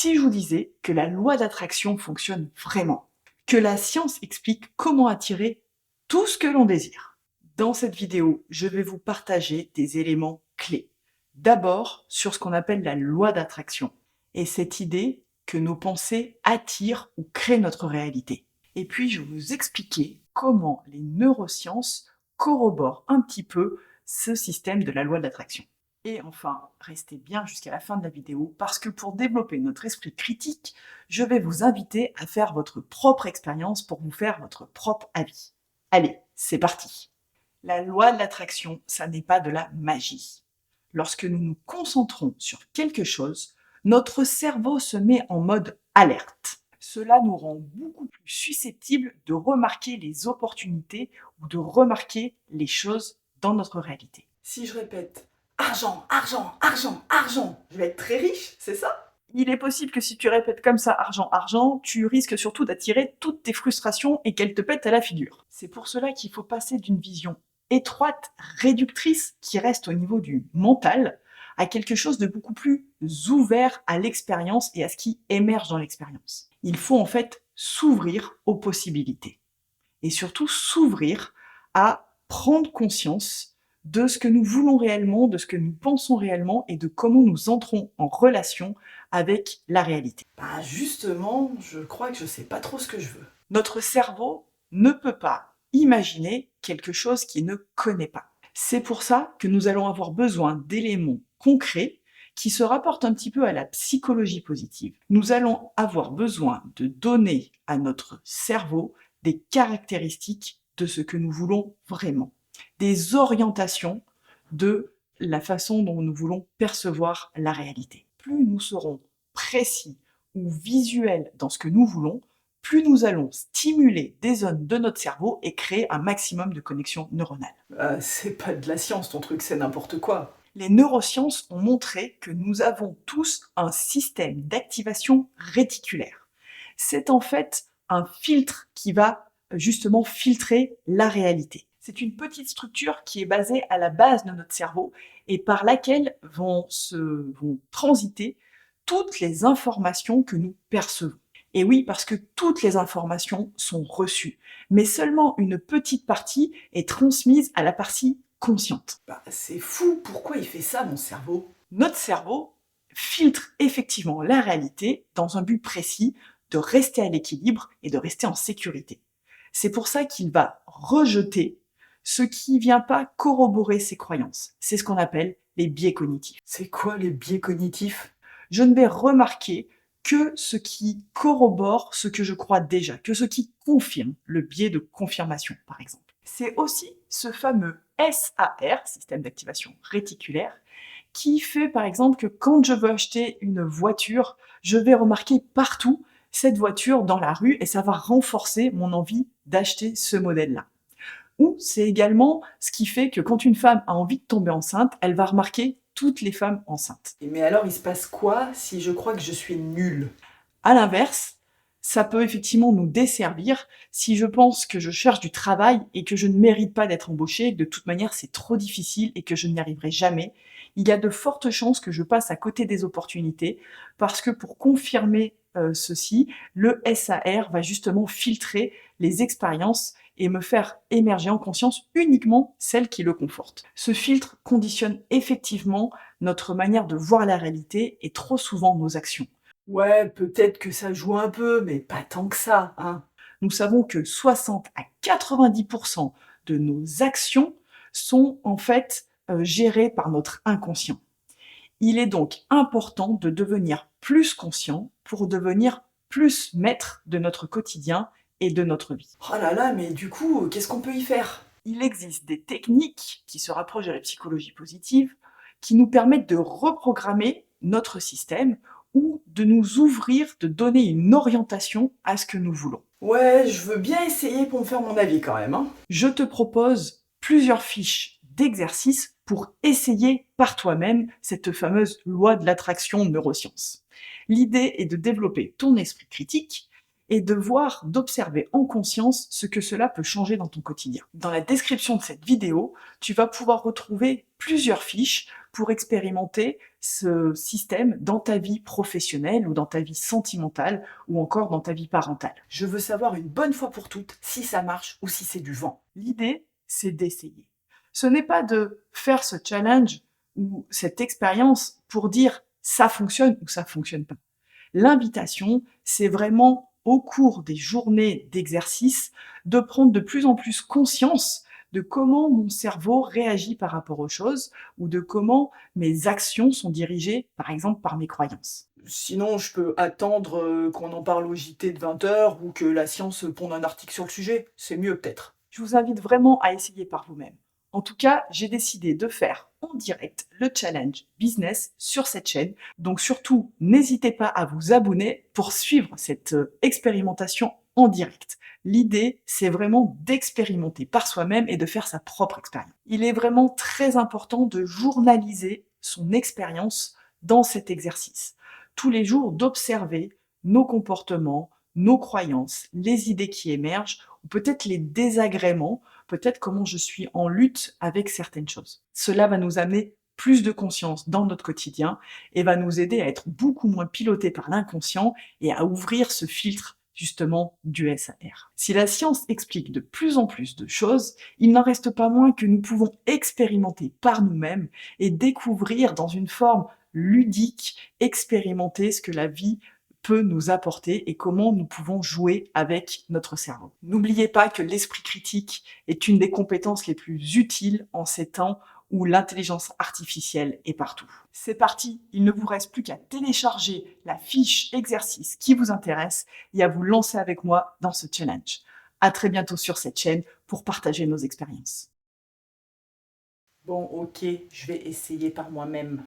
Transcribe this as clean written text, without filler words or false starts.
Si je vous disais que la loi d'attraction fonctionne vraiment, que la science explique comment attirer tout ce que l'on désire. Dans cette vidéo, je vais vous partager des éléments clés. D'abord, sur ce qu'on appelle la loi d'attraction, et cette idée que nos pensées attirent ou créent notre réalité. Et puis, je vais vous expliquer comment les neurosciences corroborent un petit peu ce système de la loi de l'attraction. Et enfin, restez bien jusqu'à la fin de la vidéo parce que pour développer notre esprit critique, je vais vous inviter à faire votre propre expérience pour vous faire votre propre avis. Allez, c'est parti. La loi de l'attraction, ça n'est pas de la magie. Lorsque nous nous concentrons sur quelque chose, notre cerveau se met en mode alerte. Cela nous rend beaucoup plus susceptibles de remarquer les opportunités ou de remarquer les choses dans notre réalité. Si je répète argent, argent, argent, argent, je vais être très riche, c'est ça? Il est possible que si tu répètes comme ça argent, argent, tu risques surtout d'attirer toutes tes frustrations et qu'elles te pètent à la figure. C'est pour cela qu'il faut passer d'une vision étroite, réductrice, qui reste au niveau du mental, à quelque chose de beaucoup plus ouvert à l'expérience et à ce qui émerge dans l'expérience. Il faut en fait s'ouvrir aux possibilités. Et surtout s'ouvrir à prendre conscience de ce que nous voulons réellement, de ce que nous pensons réellement et de comment nous entrons en relation avec la réalité. Bah justement, je crois que je sais pas trop ce que je veux. Notre cerveau ne peut pas imaginer quelque chose qu'il ne connaît pas. C'est pour ça que nous allons avoir besoin d'éléments concrets qui se rapportent un petit peu à la psychologie positive. Nous allons avoir besoin de donner à notre cerveau des caractéristiques de ce que nous voulons vraiment, des orientations de la façon dont nous voulons percevoir la réalité. Plus nous serons précis ou visuels dans ce que nous voulons, plus nous allons stimuler des zones de notre cerveau et créer un maximum de connexions neuronales. C'est pas de la science ton truc, c'est n'importe quoi. Les neurosciences ont montré que nous avons tous un système d'activation réticulaire. C'est en fait un filtre qui va justement filtrer la réalité. C'est une petite structure qui est basée à la base de notre cerveau et par laquelle vont transiter toutes les informations que nous percevons. Et oui, parce que toutes les informations sont reçues, mais seulement une petite partie est transmise à la partie consciente. Bah, c'est fou, pourquoi il fait ça, mon cerveau? Notre cerveau filtre effectivement la réalité dans un but précis de rester à l'équilibre et de rester en sécurité. C'est pour ça qu'il va rejeter ce qui vient pas corroborer ses croyances. C'est ce qu'on appelle les biais cognitifs. C'est quoi les biais cognitifs? Je ne vais remarquer que ce qui corrobore ce que je crois déjà, que ce qui confirme, le biais de confirmation par exemple. C'est aussi ce fameux SAR, système d'activation réticulaire, qui fait par exemple que quand je veux acheter une voiture, je vais remarquer partout cette voiture dans la rue et ça va renforcer mon envie d'acheter ce modèle-là. Ou c'est également ce qui fait que quand une femme a envie de tomber enceinte, elle va remarquer toutes les femmes enceintes. Mais alors il se passe quoi si je crois que je suis nulle? À l'inverse, ça peut effectivement nous desservir si je pense que je cherche du travail et que je ne mérite pas d'être embauchée, que de toute manière c'est trop difficile et que je n'y arriverai jamais. Il y a de fortes chances que je passe à côté des opportunités parce que pour confirmer ceci, le SAR va justement filtrer les expériences et me faire émerger en conscience uniquement celles qui le confortent. Ce filtre conditionne effectivement notre manière de voir la réalité et trop souvent nos actions. Ouais, peut-être que ça joue un peu, mais pas tant que ça, hein. Nous savons que 60 à 90% de nos actions sont en fait gérées par notre inconscient. Il est donc important de devenir plus conscient pour devenir plus maître de notre quotidien et de notre vie. Oh là là, mais du coup, qu'est-ce qu'on peut y faire? Il existe des techniques qui se rapprochent de la psychologie positive, qui nous permettent de reprogrammer notre système ou de nous ouvrir, de donner une orientation à ce que nous voulons. Ouais, je veux bien essayer pour me faire mon avis quand même, hein. Je te propose plusieurs fiches d'exercices pour essayer par toi-même cette fameuse loi de l'attraction neurosciences. L'idée est de développer ton esprit critique et de voir, d'observer en conscience ce que cela peut changer dans ton quotidien. Dans la description de cette vidéo, tu vas pouvoir retrouver plusieurs fiches pour expérimenter ce système dans ta vie professionnelle ou dans ta vie sentimentale ou encore dans ta vie parentale. Je veux savoir une bonne fois pour toutes si ça marche ou si c'est du vent. L'idée, c'est d'essayer. Ce n'est pas de faire ce challenge ou cette expérience pour dire ça fonctionne ou ça fonctionne pas. L'invitation, c'est vraiment au cours des journées d'exercice de prendre de plus en plus conscience de comment mon cerveau réagit par rapport aux choses ou de comment mes actions sont dirigées, par exemple, par mes croyances. Sinon, je peux attendre qu'on en parle au JT de 20h ou que la science ponde un article sur le sujet. C'est mieux peut-être. Je vous invite vraiment à essayer par vous-même. En tout cas, j'ai décidé de faire en direct le challenge business sur cette chaîne. Donc surtout, n'hésitez pas à vous abonner pour suivre cette expérimentation en direct. L'idée, c'est vraiment d'expérimenter par soi-même et de faire sa propre expérience. Il est vraiment très important de journaliser son expérience dans cet exercice. Tous les jours, d'observer nos comportements, nos croyances, les idées qui émergent, ou peut-être les désagréments, peut-être comment je suis en lutte avec certaines choses. Cela va nous amener plus de conscience dans notre quotidien et va nous aider à être beaucoup moins pilotés par l'inconscient et à ouvrir ce filtre justement du SAR. Si la science explique de plus en plus de choses, il n'en reste pas moins que nous pouvons expérimenter par nous-mêmes et découvrir dans une forme ludique, expérimenter ce que la vie peut nous apporter et comment nous pouvons jouer avec notre cerveau. N'oubliez pas que l'esprit critique est une des compétences les plus utiles en ces temps où l'intelligence artificielle est partout. C'est parti, il ne vous reste plus qu'à télécharger la fiche exercice qui vous intéresse et à vous lancer avec moi dans ce challenge. À très bientôt sur cette chaîne pour partager nos expériences. Bon, ok, je vais essayer par moi-même.